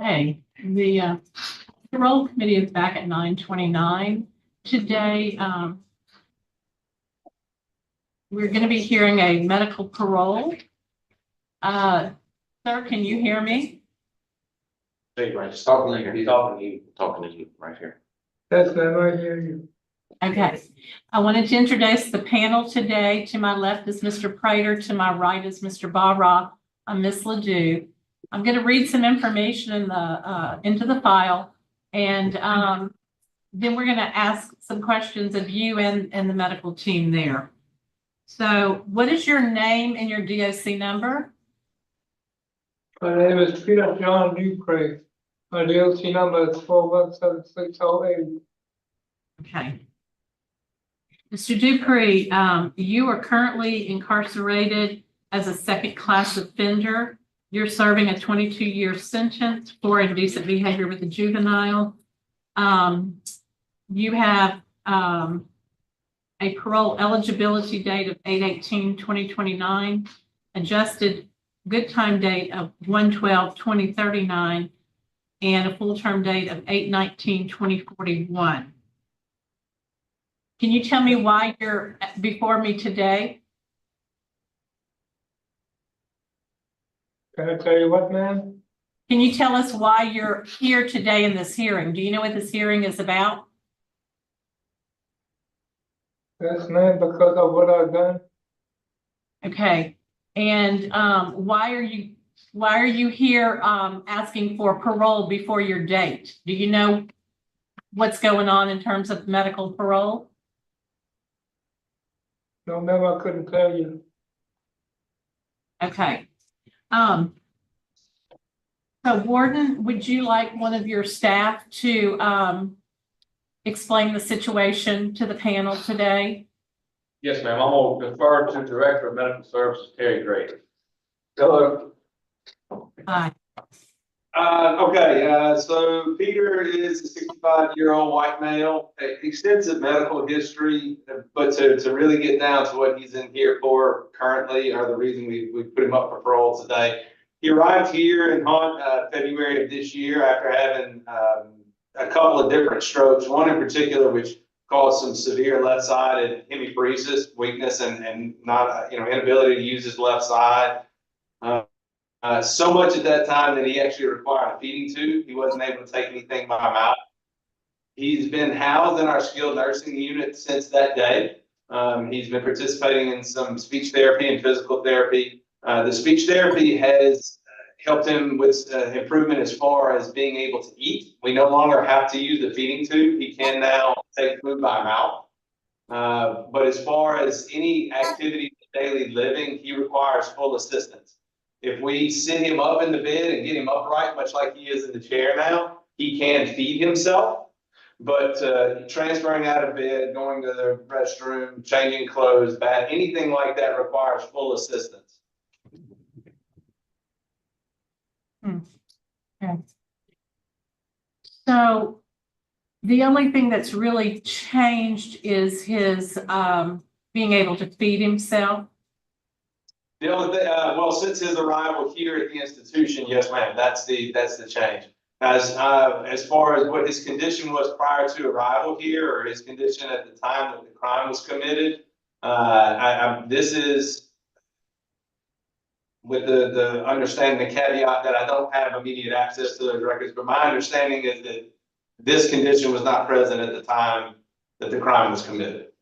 Okay, the parole committee is back at 9:29 today. We're going to be hearing a medical parole. Sir, can you hear me? Hey, right, just talking to you, talking to you right here. Yes, ma'am, I hear you. Okay, I wanted to introduce the panel today. To my left is Mr. Prater, to my right is Mr. Barra. I'm Ms. Ledoux. I'm going to read some information into the file, and then we're going to ask some questions of you and the medical team there. So what is your name and your DOC number? My name is Peter John Dupree. My DOT number is 4176080. Okay. Mr. Dupree, you are currently incarcerated as a second-class offender. You're serving a 22-year sentence for indecent behavior with a juvenile. You have a parole eligibility date of 8/18/2029, adjusted good time date of 1/12/2039, and a full term date of 8/19/2041. Can you tell me why you're before me today? Can I tell you what, ma'am? Can you tell us why you're here today in this hearing? Do you know what this hearing is about? Yes, ma'am, because of what I've done. Okay, and why are you here asking for parole before your date? Do you know what's going on in terms of medical parole? No, ma'am, I couldn't tell you. Okay. So Warden, would you like one of your staff to explain the situation to the panel today? Yes, ma'am, I'm gonna defer to Director of Medical Services, Terry Gray. Hello. Hi. So Peter is a 65-year-old white male, extensive medical history, but to really get down to what he's in here for currently, or the reason we put him up for parole today. He arrived here in February of this year after having a couple of different strokes, one in particular which caused some severe left-sided hemiparesis, weakness, and not inability to use his left side. So much at that time that he actually required a feeding tube. He wasn't able to take anything by mouth. He's been housed in our skilled nursing unit since that day. He's been participating in some speech therapy and physical therapy. The speech therapy has helped him with improvement as far as being able to eat. We no longer have to use the feeding tube. He can now take food by mouth. But as far as any activity of daily living, he requires full assistance. If we sit him up in the bed and get him upright, much like he is in the chair now, he can feed himself. But transferring out of bed, going to the restroom, changing clothes, bath, anything like that requires full assistance. Okay. So the only thing that's really changed is his being able to feed himself. The only thing, well, since his arrival here at the institution, yes, ma'am, that's the change. As far as what his condition was prior to arrival here, or his condition at the time that the crime was committed, this is with the understanding, the caveat that I don't have immediate access to those records, but my understanding is that this condition was not present at the time that the crime was committed.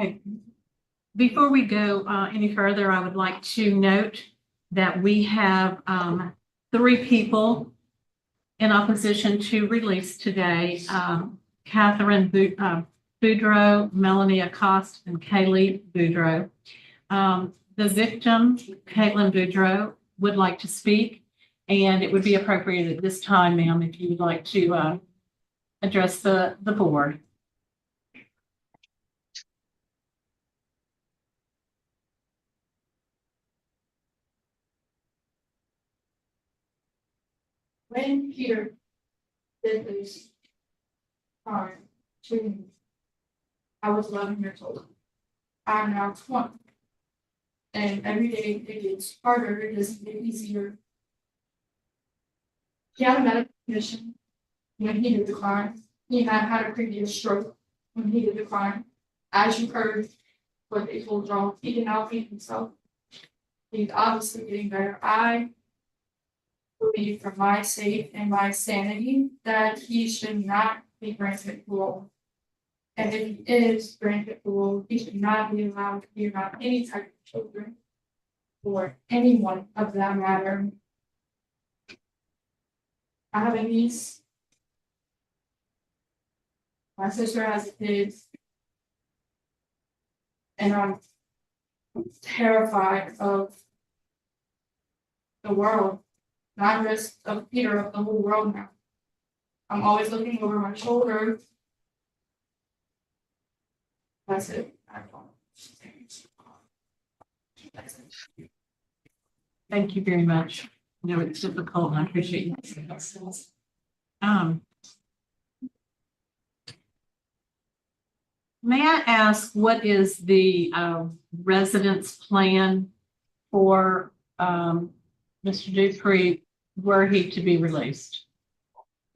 Okay. Before we go any further, I would like to note that we have 3 people in opposition to release today. Catherine Boudreau, Melanie Acosta, and Kaylee Boudreau. The victim, Caitlin Boudreau, would like to speak, and it would be appropriate at this time, ma'am, if you would like to address the board. When Peter did this crime to me, I was 11 years old. I'm now 20. And every day it gets harder, it doesn't get easier. He had a medical condition when he did the crime. He had a previous stroke when he did the crime. As you heard what they told y'all, he did not feed himself. He's obviously getting better. I believe for my sake and my sanity that he should not be granted parole. And if he is granted parole, he should not be allowed to be around any type of children or anyone of that matter. I have a niece. My sister has kids. And I'm terrified of the world, not just of Peter, of the whole world now. I'm always looking over my shoulder. That's it. I don't. That's it. Thank you very much. I know it's difficult and I appreciate you. May I ask, what is the residence plan for Mr. Dupree, were he to be released?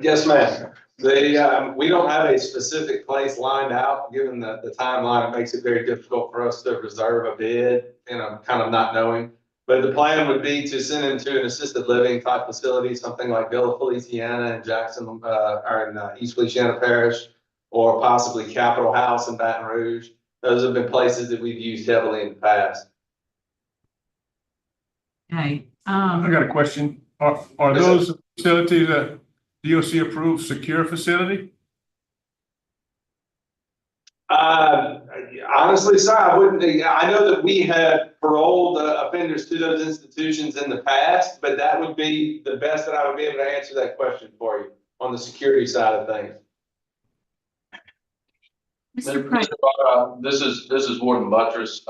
Yes, ma'am. We don't have a specific place lined out, given the timeline. It makes it very difficult for us to reserve a bid, kind of not knowing. But the plan would be to send him to an assisted living type facility, something like Villa Feliciana in Jackson, or in East Feliciana Parish, or possibly Capitol House in Baton Rouge. Those have been places that we've used heavily in the past. Okay. I got a question. Are those facilities that DOC approved secure facility? Honestly, sir, I wouldn't. I know that we have paroled offenders to those institutions in the past, but that would be the best that I would be able to answer that question for you on the security side of things. Mr. Price, This is Warden Buttress.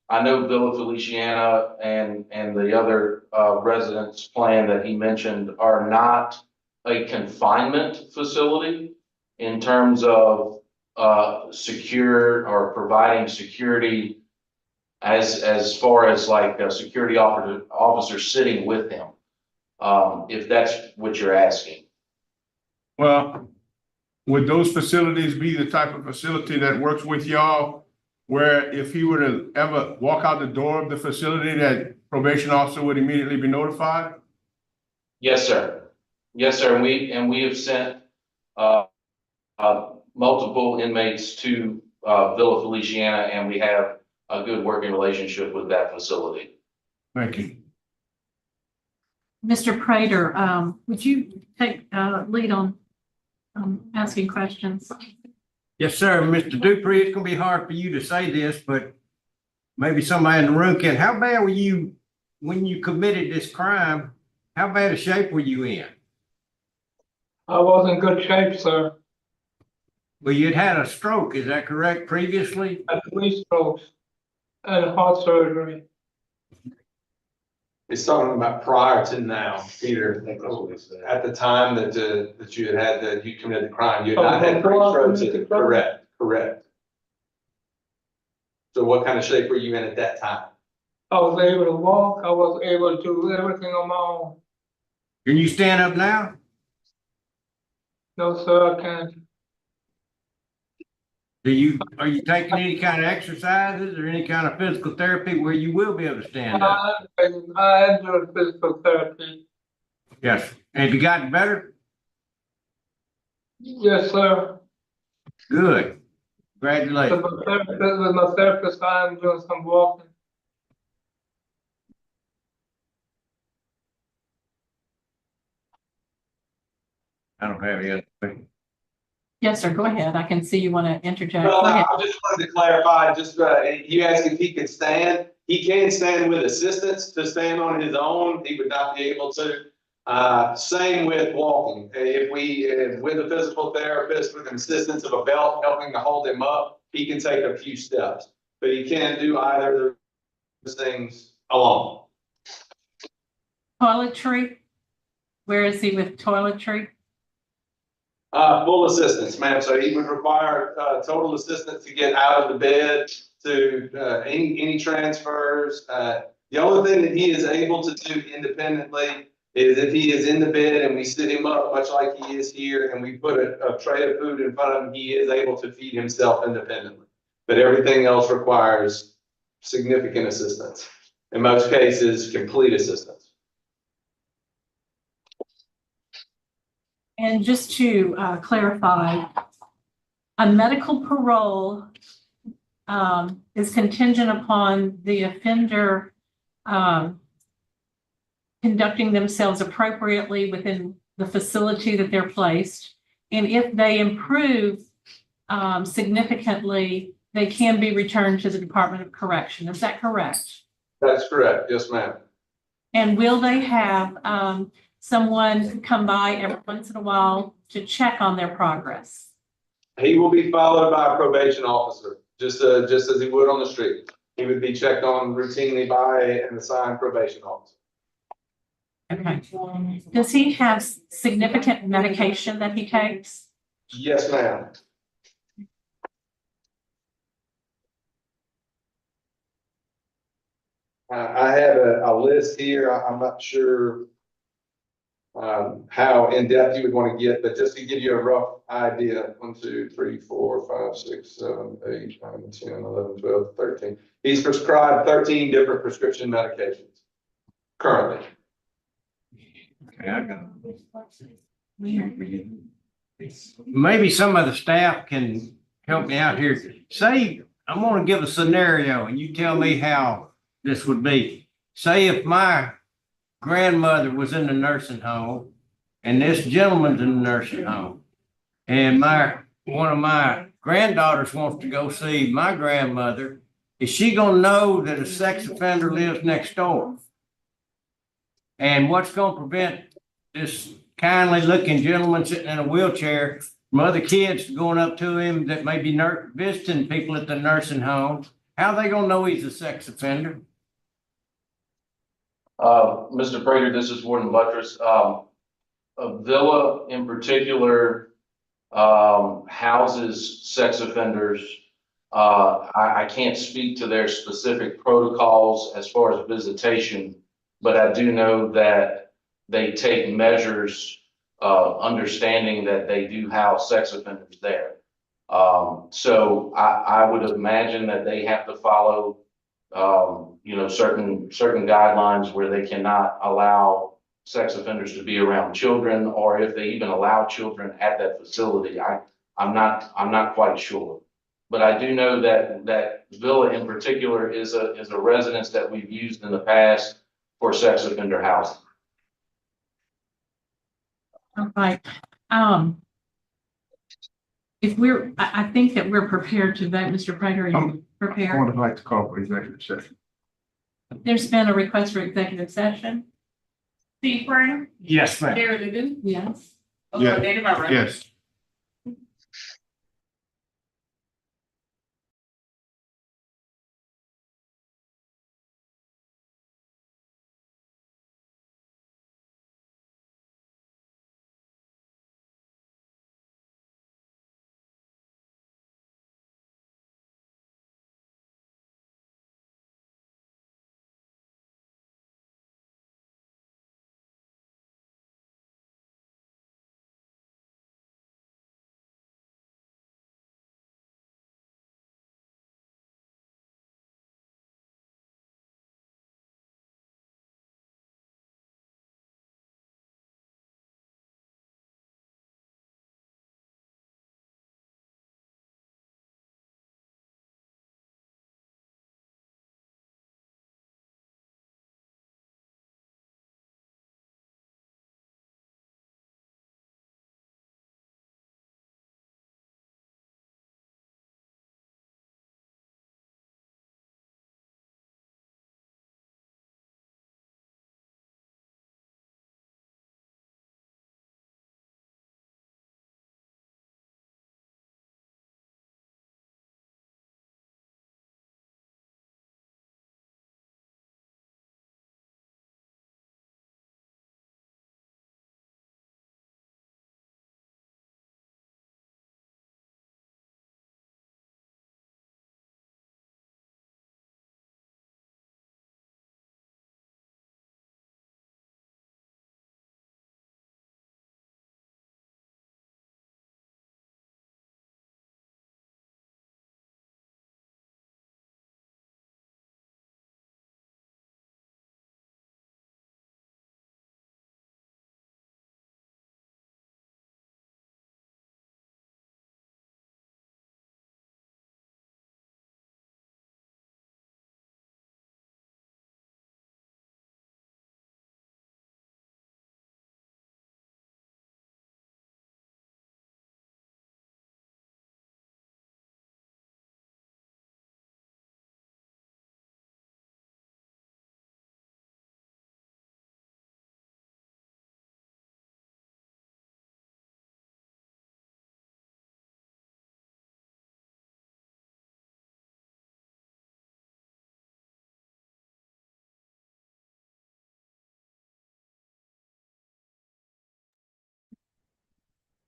I know Villa Feliciana and the other residence plan that he mentioned are not a confinement facility in terms of secure or providing security as far as like a security officer sitting with him, if that's what you're asking. Well, would those facilities be the type of facility that works with y'all, where if he were to ever walk out the door of the facility, that probation officer would immediately be notified? Yes, sir. Yes, sir. And we have sent multiple inmates to Villa Feliciana, and we have a good working relationship with that facility. Thank you. Mr. Prater, would you take lead on asking questions? Yes, sir. Mr. Dupree, it's gonna be hard for you to say this, but maybe somebody in the room can. How bad were you when you committed this crime? How bad a shape were you in? I was in good shape, sir. Well, you'd had a stroke, is that correct, previously? I had 3 strokes and heart surgery. It's talking about prior to now, Peter. At the time that you committed the crime, you had not had 3 strokes. Correct. So what kind of shape were you in at that time? I was able to walk. I was able to do everything on my own. Can you stand up now? No, sir, I can't. Are you taking any kind of exercises or any kind of physical therapy where you will be able to stand up? I enjoyed physical therapy. Yes. And have you gotten better? Yes, sir. Good. Congratulations. With my therapist, I'm doing some walking. I don't have any other questions. Yes, sir. Go ahead. I can see you want to interject. Go Well, ahead. I just wanted to clarify, you asked if he could stand. He can stand with assistance. To stand on his own, he would not be able to. Same with walking. With a physical therapist, with an assistance of a belt helping to hold him up, he can take a few steps. But he can't do either of those things alone. Toiletry. Where is he with toiletry? Full assistance, ma'am. So he would require total assistance to get out of the bed, to, any transfers. The only thing that he is able to do independently is if he is in the bed and we sit him up, much like he is here, and we put a tray of food in front of him, he is able to feed himself independently. But everything else requires significant assistance. In most cases, complete assistance. And just to clarify, a medical parole is contingent upon the offender conducting themselves appropriately within the facility that they're placed. And if they improve significantly, they can be returned to the Department of Correction. Is that correct? That's correct. Yes, ma'am. And will they have someone come by every once in a while to check on their progress? He will be followed by a probation officer, just as he would on the street. He would be checked on routinely by an assigned probation officer. Okay. Does he have significant medication that he takes? Yes, ma'am. I have a list here. I'm not sure how in-depth you would want to get, but just to give you a rough idea, 1, 2, 3, 4, 5, 6, 7, 8, 9, 10, 11, 12, 13. He's prescribed 13 different prescription medications currently. Okay, I got it. Maybe some of the staff can help me out here. Say, I'm gonna give a scenario and you tell me how this would be. Say if my grandmother was in the nursing home and this gentleman's in the nursing home. And one of my granddaughters wants to go see my grandmother. Is she gonna know that a sex offender lives next door? And what's gonna prevent this kindly looking gentleman sitting in a wheelchair from other kids going up to him that may be visiting people at the nursing home? How are they gonna know he's a sex offender? Mr. Prater, this is Warden Buttress. A villa in particular, houses sex offenders. I can't speak to their specific protocols as far as visitation, but I do know that they take measures, understanding that they do house sex offenders there. So I would imagine that they have to follow, certain guidelines where they cannot allow sex offenders to be around children, or if they even allow children at that facility. I'm not quite sure. But I do know that villa in particular is a residence that we've used in the past for sex offender housing. All right. I think that we're prepared to vote, Mr. Prater. Are you I prepared? would like to call for executive session. There's been a request for executive session. Steve Prater, Yes, ma'am. Gary Ledoux, Yes. Yeah. Danny Meyer. Yes.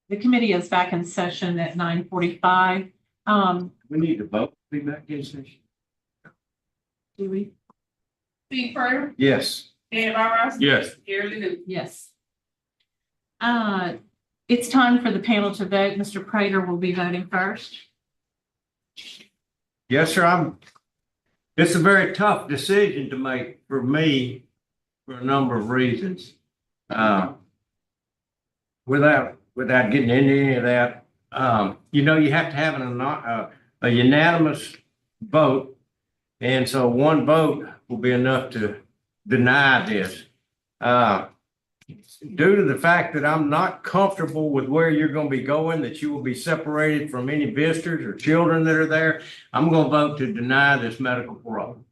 the committee is back in session at 9:45. We need to vote, be back in session. Do we? Steve Prater, Yes. Dan Bowers. Yes. Gary Ledoux. Yes. It's time for the panel to vote. Mr. Prater will be voting first. Yes, sir, it's a very tough decision to make for me for a number of reasons. Without getting into any of that, you have to have a unanimous vote. And so one vote will be enough to deny this. Due to the fact that I'm not comfortable with where you're going to be going, that you will be separated from any visitors or children that are there, I'm going to vote to deny this medical parole.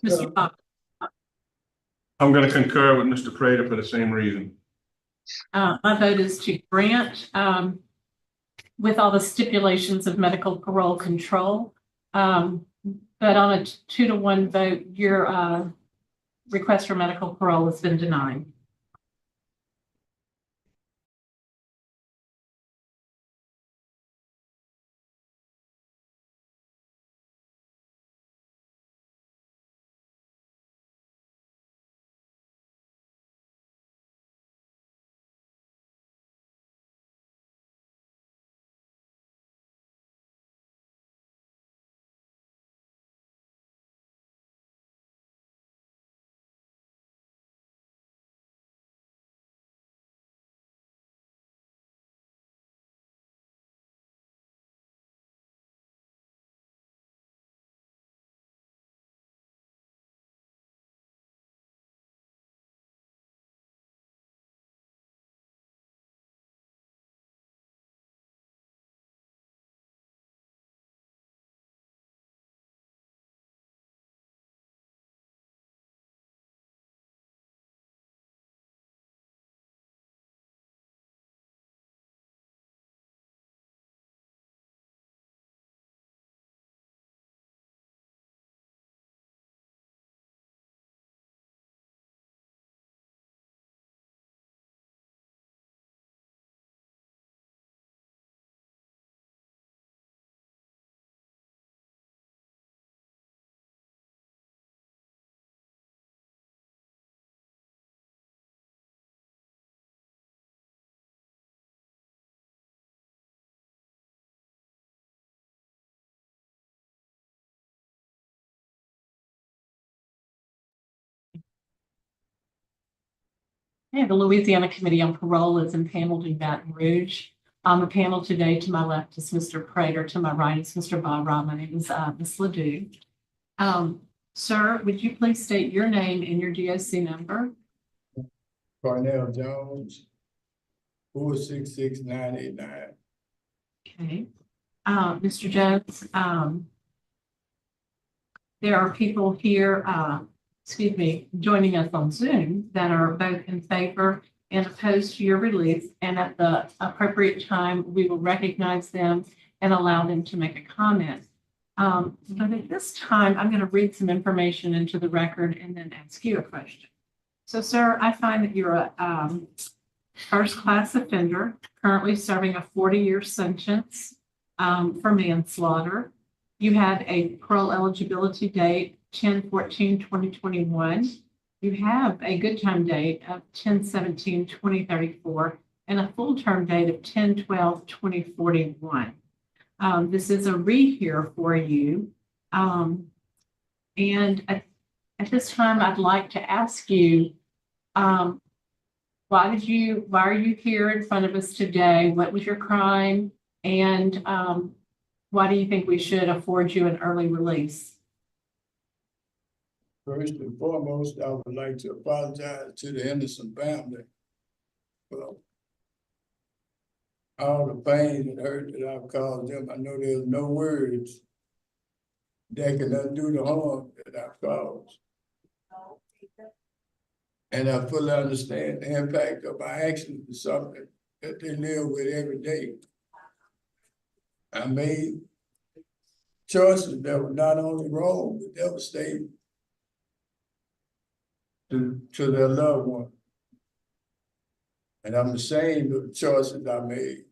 Mr. Bob, I'm going to concur with Mr. Prater for the same reason. my vote is to grant, with all the stipulations of medical parole control. But on a 2-to-1 vote, your request for medical parole has been denied. Okay, the Louisiana Committee on Parole is impaneled in Baton Rouge. On the panel today, to my left is Mr. Prater, to my right is Mr. Barra. My name is Ms. Ledoux. Sir, would you please state your name and your DOC number? Cornell Jones, 466989. Okay. Mr. Jones, there are people here, joining us on Zoom that are both in favor and opposed to your release. And at the appropriate time, we will recognize them and allow them to make a comment. But at this time, I'm going to read some information into the record and then ask you a question. So, sir, I find that you're a first-class offender, currently serving a 40-year sentence for manslaughter. You had a parole eligibility date 10/14/2021. You have a good time date of 10/17/2034 and a full term date of 10/12/2041. This is a rehear for you. And at this time, I'd like to ask you, why are you here in front of us today? What was your crime? And why do you think we should afford you an early release? First and foremost, I would like to apologize to the Henderson family for all the pain and hurt that I've caused them. I know there's no words that can undo the harm that I've caused. And I fully understand the impact of my actions is something that they live with every day. I made choices that were not only wrong, but devastating to their loved one. And I'm ashamed of the choices I made.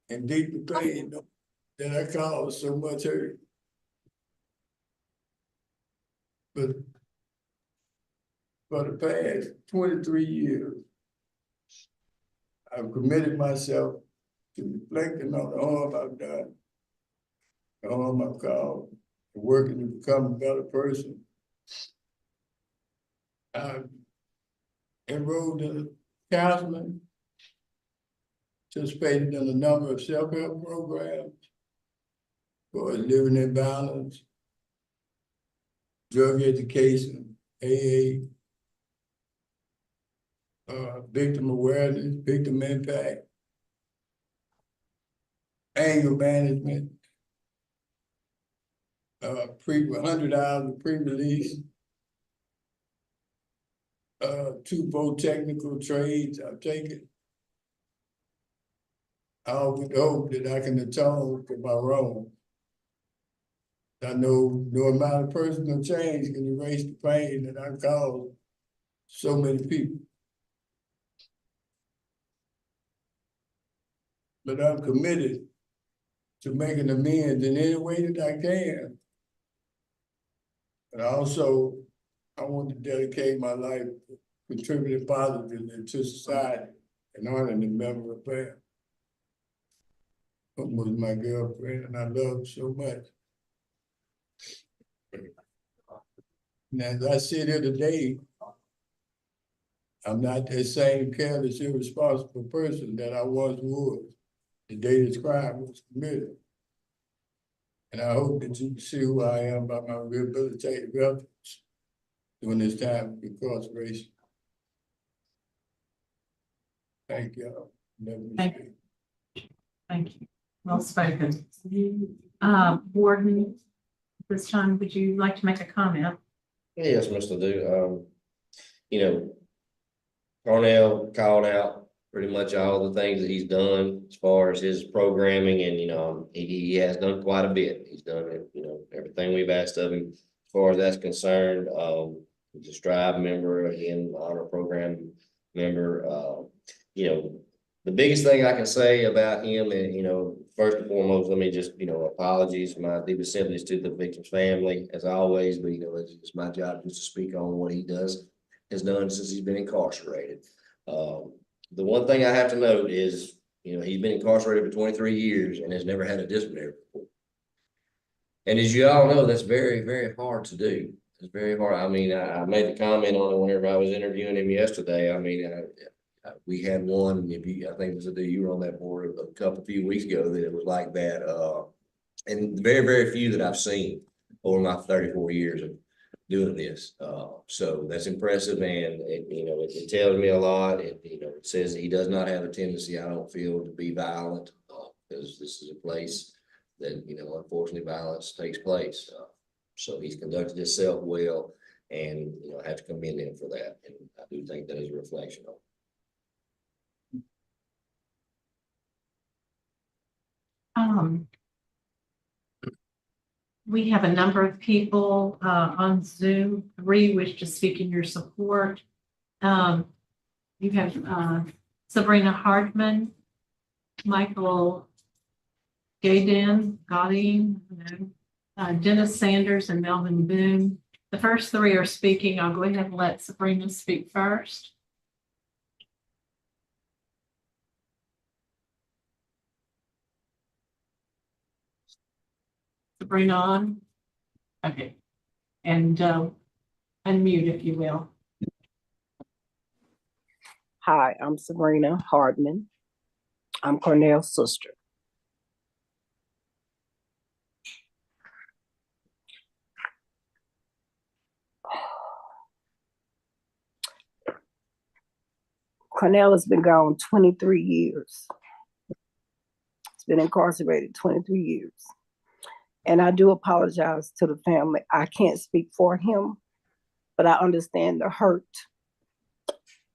And deeply pain that I caused so much hurt. But for the past 23 years, I've committed myself to reflecting on the harm I've done, the harm I've caused, and working to become a better person. I've enrolled in counseling, participated in a number of self-help programs for living in violence, drug education, AA, victim awareness, victim impact, anger management, 100 hours of pre-release, 2 technical trades I've taken. I would hope that I can atone for my wrong. I know no amount of personal change can erase the pain that I caused so many people. But I'm committed to making amends in any way that I can. And also, I want to dedicate my life contributing positively to society and honoring the memory of Pam, who was my girlfriend and I loved so much. And as I sit here today, I'm not that same careless, irresponsible person that I once was the day this crime was committed. And I hope that you can see who I am by my rehabilitative efforts during this time of incarceration. Thank y'all. Thank you. Well spoken. Warden, this time, would you like to make a comment? Yes, Mr. Du. You know, Cornell called out pretty much all the things that he's done as far as his programming, and he has done quite a bit. He's done everything we've asked of him as far as that's concerned. He's a Strive member, again, honor program member. The biggest thing I can say about him, and first and foremost, let me just apologies, my deepest sympathies to the victim's family as always, but it's my job just to speak on what he has done since he's been incarcerated. The one thing I have to note is, he's been incarcerated for 23 years and has never had a disciplinary report. And as you all know, that's very, very hard to do. It's very hard. I mean, I made the comment on it whenever I was interviewing him yesterday. I mean, we had one, I think you were on that board a few weeks ago that it was like that. And very, very few that I've seen over my 34 years of doing this. So that's impressive, and it tells me a lot. It says that he does not have a tendency, I don't feel, to be violent, because this is a place that unfortunately violence takes place. So he's conducted himself well, and I have to commend him for that, and I do think that is a reflection of him. We have a number of people on Zoom. 3 wish to speak in your support. You have Sabrina Hardman, Michael Godin, Dennis Sanders, and Melvin Boone. The first 3 are speaking. I'll go ahead and let Sabrina speak first. Sabrina on? Okay. And unmute if you will. Hi, I'm Sabrina Hardman. I'm Cornell's sister. Cornell has been gone 23 years. He's been incarcerated 23 years. And I do apologize to the family. I can't speak for him, but I understand the hurt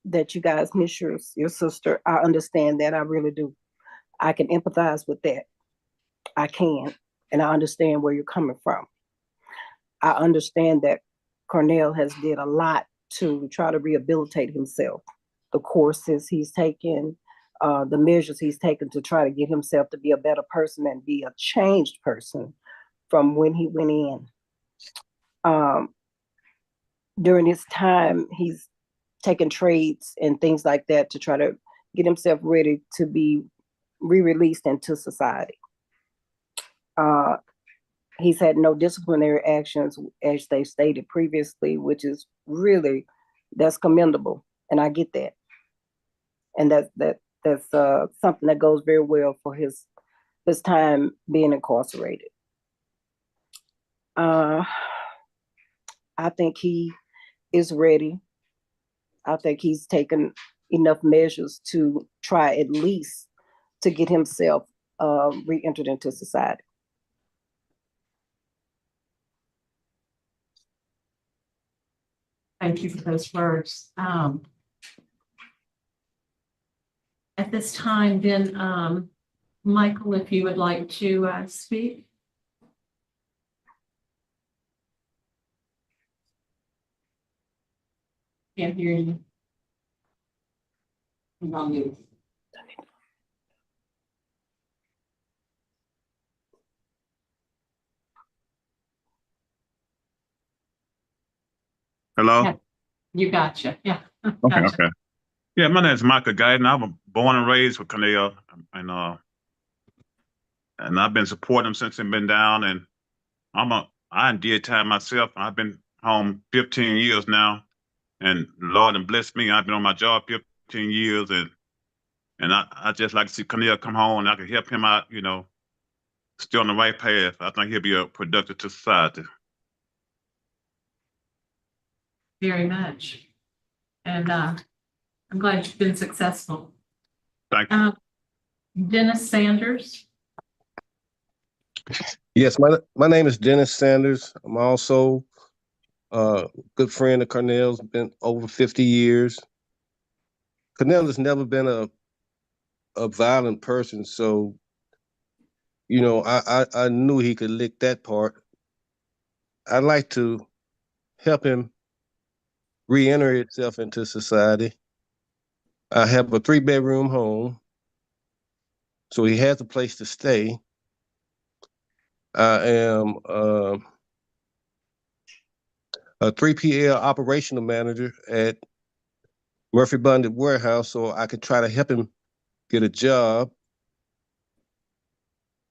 that you guys miss your sister. I understand that, I really do. I can empathize with that. I can, and I understand where you're coming from. I understand that Cornell has did a lot to try to rehabilitate himself. the courses he's taken, the measures he's taken to try to get himself to be a better person and be a changed person from when he went in. During his time, he's taken trades and things like that to try to get himself ready to be re-released into society. He's had no disciplinary actions, as they stated previously, which is really, that's commendable, and I get that. And that's something that goes very well for his time being incarcerated. I think he is ready. I think he's taken enough measures to try at least to get himself re-entered into society. Thank you for those words. At this time, then, Michael, if you would like to speak. Can't hear you. I'm on mute. Hello? Yeah. You gotcha. Yeah. Okay, Gotcha. okay. Yeah, my name is Michael Guyton. I was born and raised with Cornell, and I've been supporting him since he's been down, and I did time myself. I've been home 15 years now, and Lord and blessed me. I've been on my job 15 years, and I just like to see Cornell come home, and I can help him out, still on the right path. I think he'll be a productive to society. Very much. And I'm glad you've been successful. Thank you. Dennis Sanders. Yes, my name is Dennis Sanders. I'm also a good friend of Cornell's, been over 50 years. Cornell has never been a violent person, so I knew he could lick that part. I'd like to help him re-enter itself into society. I have a 3-bedroom home, so he has a place to stay. I am a 3PL operational manager at Murphy Bundy Warehouse, so I could try to help him get a job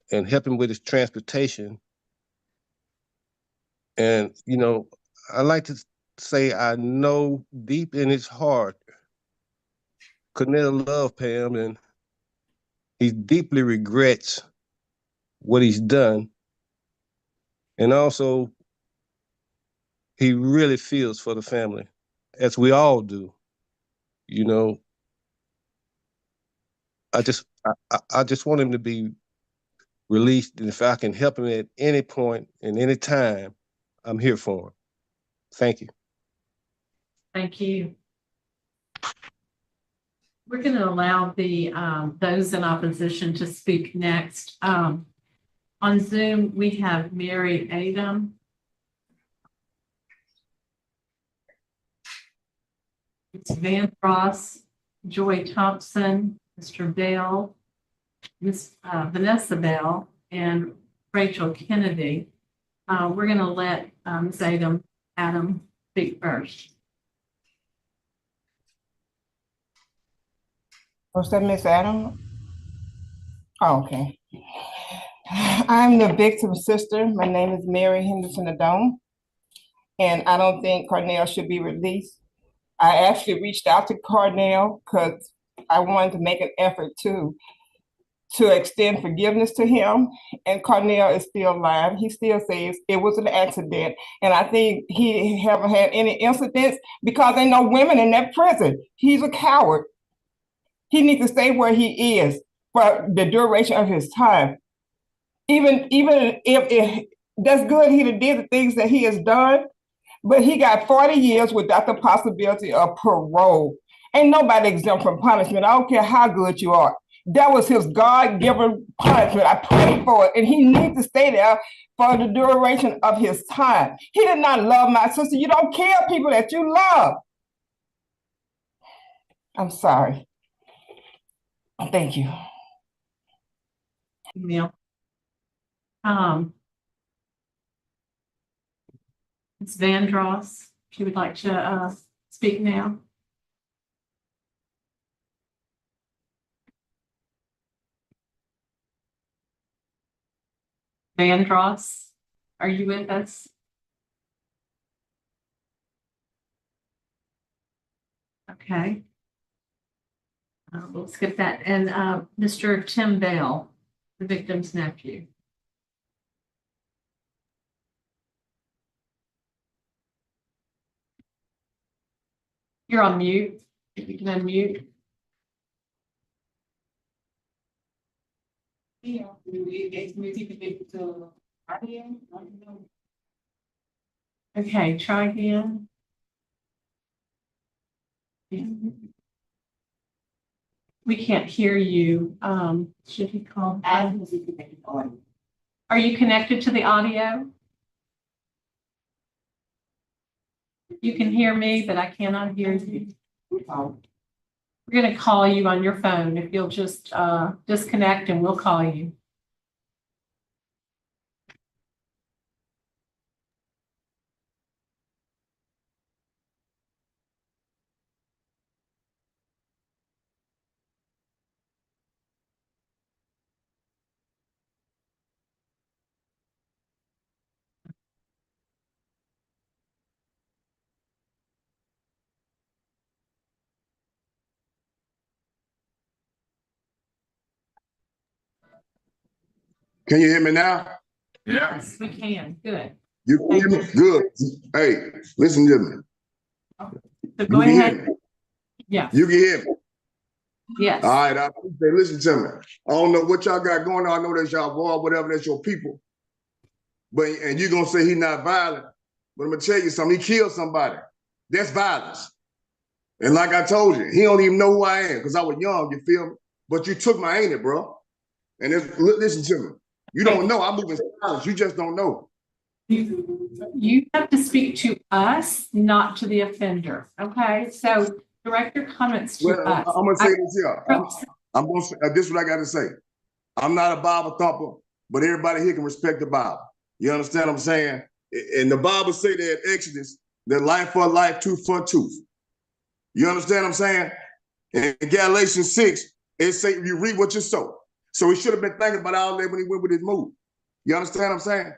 and help him with his transportation. And, I like to say I know deep in his heart, Cornell loved Pam, and he deeply regrets what he's done. And also, he really feels for the family, as we all do. I just want him to be released, and if I can help him at any point and any time, I'm here for him. Thank you. Thank you. We're going to allow the those in opposition to speak next. On Zoom, we have Mary Adam. It's Van Ross, Joy Thompson, Mr. Bell, Miss Vanessa Bell, and Rachel Kennedy. We're going to let Ms. Adam speak first. Was that Miss Adam? Oh, okay. I'm the victim's sister. My name is Mary Henderson Adone, and I don't think Cornell should be released. I actually reached out to Cornell because I wanted to make an effort to extend forgiveness to him, and Cornell is still alive. He still says it was an accident, and I think he haven't had any incidents because there ain't no women in that prison. He's a coward. He needs to stay where he is for the duration of his time. Even if that's good, he did the things that he has done, but he got 40 years without the possibility of parole. Ain't nobody exempt from punishment. I don't care how good you are. That was his God-given punishment. I prayed for it, and he needs to stay there for the duration of his time. He did not love my sister. You don't kill people that you love. I'm sorry. Thank you. Email. Ms. Vandross, if you would like to, speak now. Vandross, are you with us? Okay. We'll skip that. And Mr. Tim Bell, the victim's nephew. You're on mute. If you can unmute. Okay, try again. We can't hear you. Should he call? Are you connected to the audio? You can hear me, but I cannot hear you. We're going to call you on your phone. If you'll just disconnect and we'll call you. Can you hear me now? Yes, we can. Good. You can hear me? Good. Hey, listen to me. So go You can hear ahead. me? Yeah. You can hear me? Yes. All right, I appreciate. Listen to me. I don't know what y'all got going on. I know that's y'all boy, whatever, that's your people. But and you're gonna say he's not violent. But I'm gonna tell you something, he killed somebody. That's violence. And like I told you, he don't even know who I am because I was young, you feel me? But you took my ain't it, bro. And listen to me. You don't know. I'm moving silence. You just don't know. You have to speak to us, not to the offender. Okay, so direct your comments to Well, us. I'm gonna say this here. I'm gonna say this is what I gotta say. I'm not a Bible thumper, but everybody here can respect the Bible. You understand what I'm saying? And the Bible say that in Exodus, that life for life, tooth for tooth. You understand what I'm saying? In Galatians 6, it say you reap what you sow. So he should have been thinking about all that when he went with his move. You understand what I'm saying?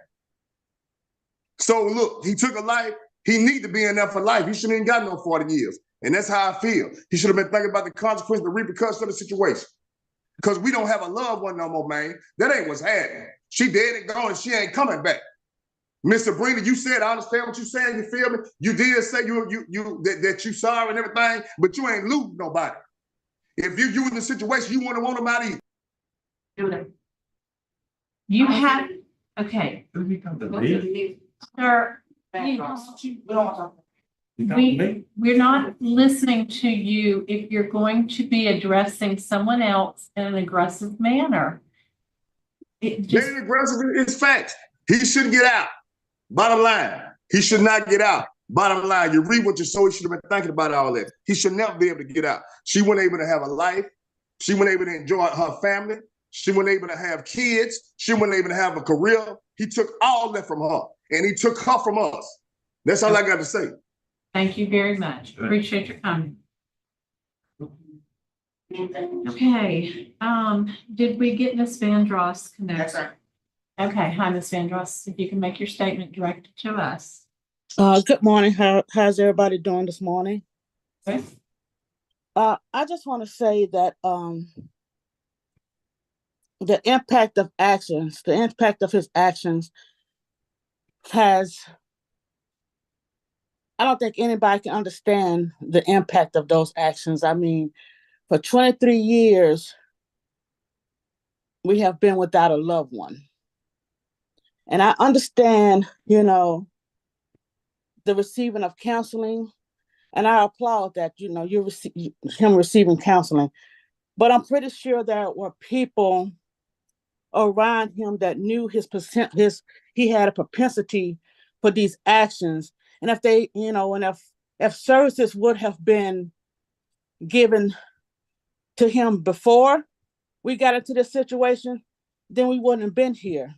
So look, he took a life. He need to be in there for life. He shouldn't even got no 40 years. And that's how I feel. He should have been thinking about the consequences, the repercussions of the situation. Because we don't have a loved one no more, man. That ain't what's happening. She dead and gone and she ain't coming back. Miss Sabrina, you said, I understand what you're saying, you feel me? You did say that you sorry and everything, but you ain't losing nobody. If you in the situation, you wouldn't want them out either. You have, okay. Sir, we're not listening to you if you're going to be addressing someone else in an aggressive manner. It ain't aggressive, it's facts. He shouldn't get out. Bottom line, he should not get out. Bottom line, you read what you sow, he should have been thinking about all that. He should never be able to get out. She wasn't able to have a life. She wasn't able to enjoy her family. She wasn't able to have kids. She wasn't able to have a career. He took all that from her, and he took her from us. That's all I got to say. Thank you very much. Appreciate your comment. Okay, did we get Ms. Vandross connected? Yes, sir. Okay, hi, Ms. Vandross. If you can make your statement directed to us. Good morning. How's everybody doing this morning? Okay. I just want to say that the impact of his actions has, I don't think anybody can understand the impact of those actions. I mean, for 23 years, we have been without a loved one. And I understand, the receiving of counseling, and I applaud that, him receiving counseling. But I'm pretty sure there were people around him that knew he had a propensity for these actions. And if they, and if services would have been, given to him before we got into this situation, then we wouldn't have been here.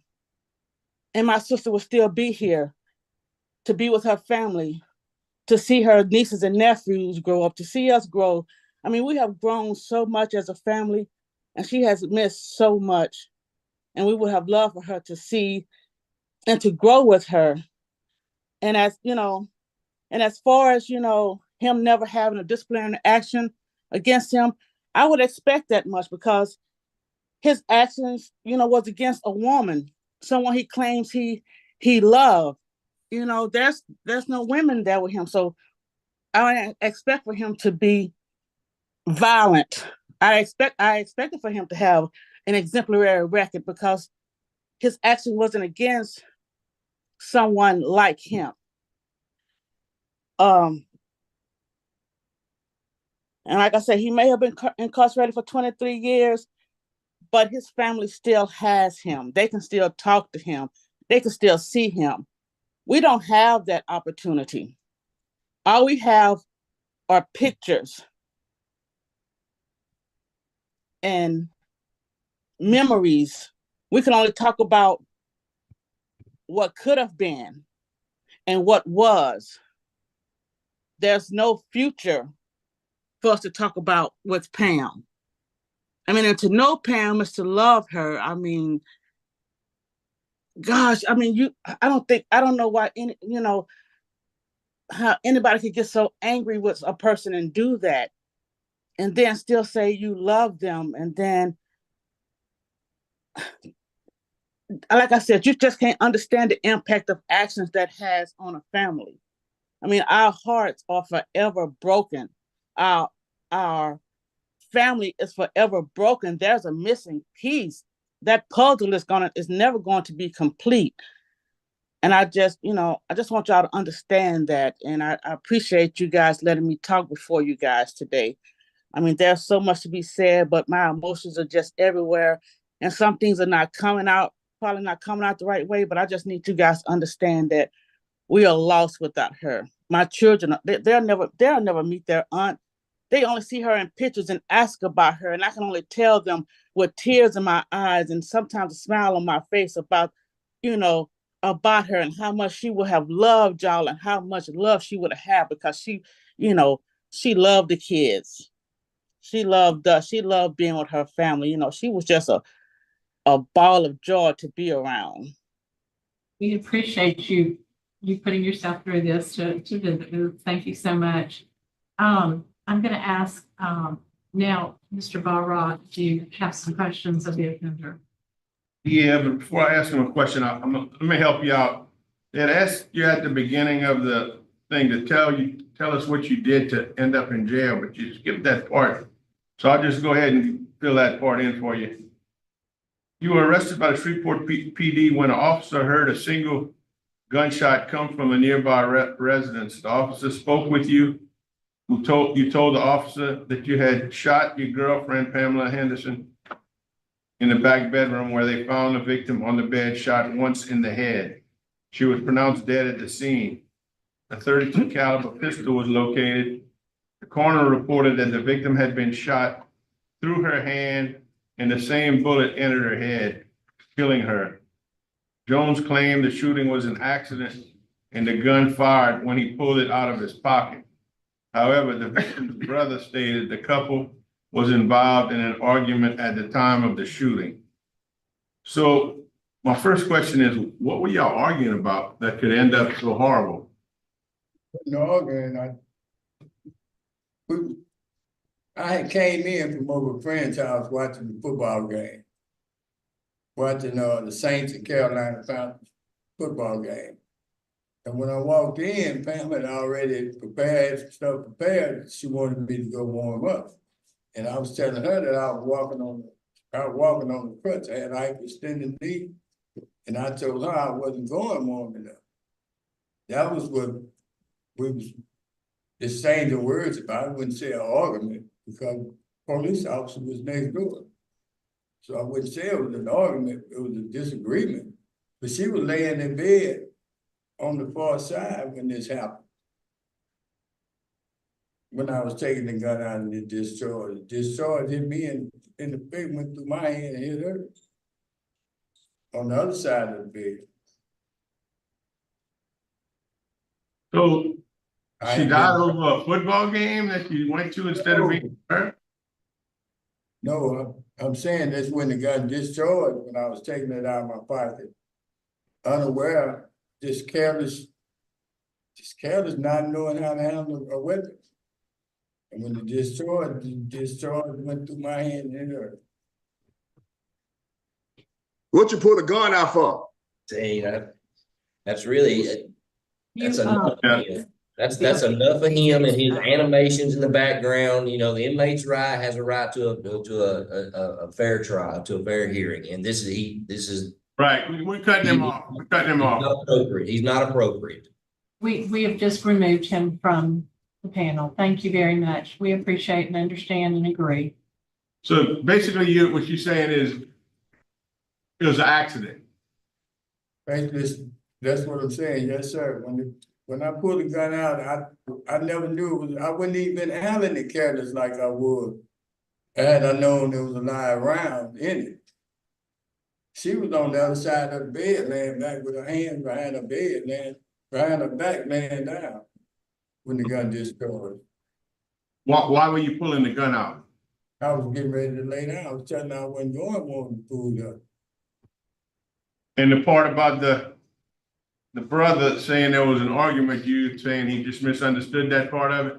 And my sister would still be here to be with her family, to see her nieces and nephews grow up, to see us grow. I mean, we have grown so much as a family, and she has missed so much. And we would have loved for her to see and to grow with her. And as you know, and as far as, you know, him never having a disciplinary action against him, I would expect that much, because his actions, you know, was against a woman, someone he claims he loved. You know, there's no women there with him. So I expect for him to be violent. I expected for him to have an exemplary record, because his action wasn't against someone like him. And like I said, he may have been incarcerated for 23 years, but his family still has him. They can still talk to him. They can still see him. We don't have that opportunity. All we have are pictures and memories. We can only talk about what could have been and what was. There's no future for us to talk about with Pam. I mean, and to know Pam is to love her. I mean, gosh, I mean, I don't know why how anybody could get so angry with a person and do that, and then still say you love them. And then, like I said, you just can't understand the impact of actions that has on a family. I mean, our hearts are forever broken. Our family is forever broken. There's a missing piece. That puzzle is never going to be complete. And I just want y'all to understand that. And I appreciate you guys letting me talk before you guys today. I mean, there's so much to be said, but my emotions are just everywhere. And some things are not coming out, probably not coming out the right way, but I just need you guys to understand that we are lost without her. My children, they'll never meet their aunt. They only see her in pictures and ask about her. And I can only tell them with tears in my eyes and sometimes a smile on my face about her and how much she would have loved y'all and how much love she would have had, because she loved the kids. She loved us. She loved being with her family. She was just a ball of joy to be around. We appreciate you putting yourself through this to visit. Thank you so much. I'm going to ask now, Mr. Barra, do you have some questions of the offender? Yeah, but before I ask him a question, let me help you out. They had asked you at the beginning of the thing to tell us what you did to end up in jail, but you skipped that part. So I'll just go ahead and fill that part in for you. You were arrested by the Shreveport PD when an officer heard a single gunshot come from a nearby residence. The officer spoke with you. You told the officer that you had shot your girlfriend, Pamela Henderson, in the back bedroom where they found the victim on the bed, shot once in the head. She was pronounced dead at the scene. A .32 caliber pistol was located. The coroner reported that the victim had been shot through her hand and the same bullet entered her head, killing her. Jones claimed the shooting was an accident and the gun fired when he pulled it out of his pocket. However, the victim's brother stated the couple was involved in an argument at the time of the shooting. So my first question is, what were y'all arguing about that could end up so horrible? No arguing. I had came in from over a friend's house watching the football game. Watching the Saints and Carolina Panthers football game. And when I walked in, Pam had already prepared. She wanted me to go warm up. And I was telling her that I was walking on the crutch. I had hyperextended knee. And I told her I wasn't going warm enough. That was what we was exchanging words about. I wouldn't say an argument because the police officer was next door. So I wouldn't say it was an argument, it was a disagreement. But she was laying in bed on the far side when this happened. when I was taking the gun out and it discharged. Discharge hit me in the face, went through my hand and hit her. On the other side of the bed. So I she ain't died been- over a football game that you went to instead of being hurt? No, I'm saying that's when the gun discharged, when I was taking it out of my pocket. Unaware, just careless, not knowing how to handle a weapon. And when the discharge went through my hand and hit her. What you pull the gun out for? Say that, that's really, that's You, enough of him. That's enough of him and his animations in the background. You know, the inmate's right has a right to a fair trial, to a fair hearing. And this is. Right, we're cutting him off. We're cutting him off. Not appropriate. He's not appropriate. We have just removed him from the panel. Thank you very much. We appreciate and understand and agree. So basically, what you're saying is it was an accident. Basically, that's what I'm saying, yes, sir. When I pulled the gun out, I never knew it was, I wouldn't even handling it careless like I would. Had I known there was a live round in it. She was on the other side of the bed, laying back with her hands behind her bed, laying behind her back, laying down when the gun discharged. Why were you pulling the gun out? I was getting ready to lay down. I was telling her I wasn't going to pull it up. And the part about the brother saying there was an argument, you saying he just misunderstood that part of it?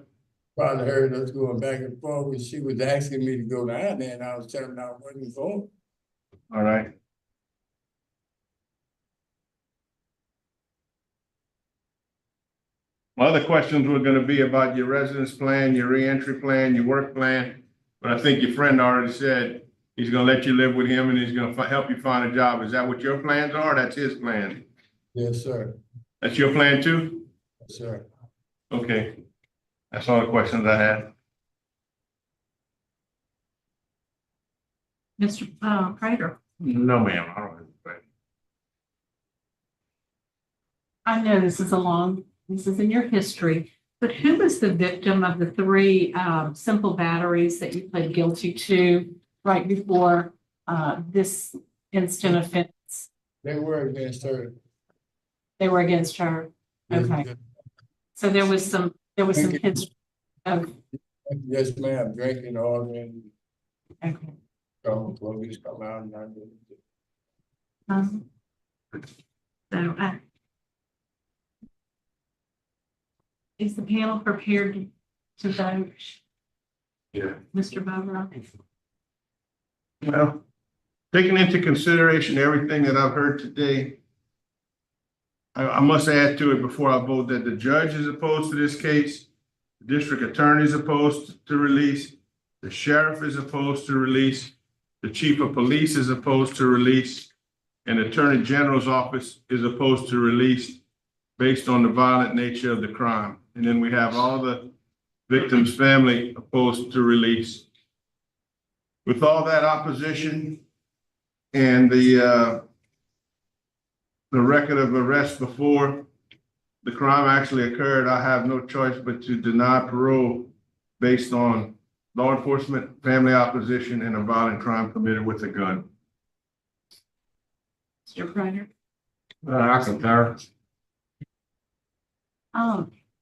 Probably heard us going back and forth, and she was asking me to go down there, and I was telling her I wasn't going. All right. My other questions were gonna be about your residence plan, your reentry plan, your work plan. But I think your friend already said he's gonna let you live with him and he's gonna help you find a job. Is that what your plans are? That's his plan? Yes, sir. That's your plan too? Yes, sir. Okay. That's all the questions I had. Mr. Prater, No, ma'am. I don't have any. I know this is in your history, but who was the victim of the three simple batteries that you pled guilty to right before this instant offense? They were against her. They were against her. Okay. So there was some history of. Yes, ma'am, drinking, ordering. Okay. Police come out and I did it. So is the panel prepared to vote? Yeah. Mr. Bover? Well, taking into consideration everything that I've heard today, I must add to it before I vote that the judge is opposed to this case, the district attorney is opposed to release, the sheriff is opposed to release, the chief of police is opposed to release, and the attorney general's office is opposed to release based on the violent nature of the crime. And then we have all the victim's family opposed to release. With all that opposition and the record of arrest before the crime actually occurred, I have no choice but to deny parole based on law enforcement, family opposition, and a violent crime committed with a gun. Mr. Prater? I concur.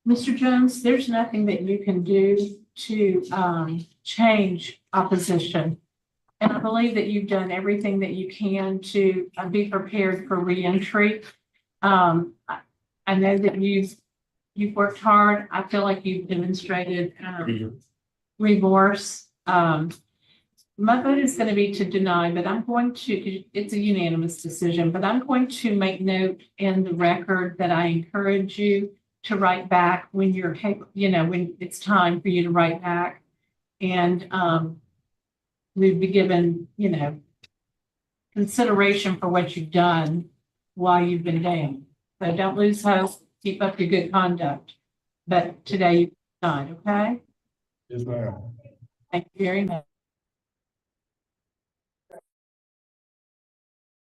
Mr. Jones, there's nothing that you can do to change opposition. And I believe that you've done everything that you can to be prepared for reentry. I know that you've worked hard. I feel like you've demonstrated remorse. My vote is going to be to deny, but I'm going to, it's a unanimous decision, but I'm going to make note in the record that I encourage you to write back when you're, when it's time for you to write back. And we'd be given, consideration for what you've done while you've been down. So don't lose hope. Keep up your good conduct. But today you decide, okay? Yes, ma'am. Thank you very much.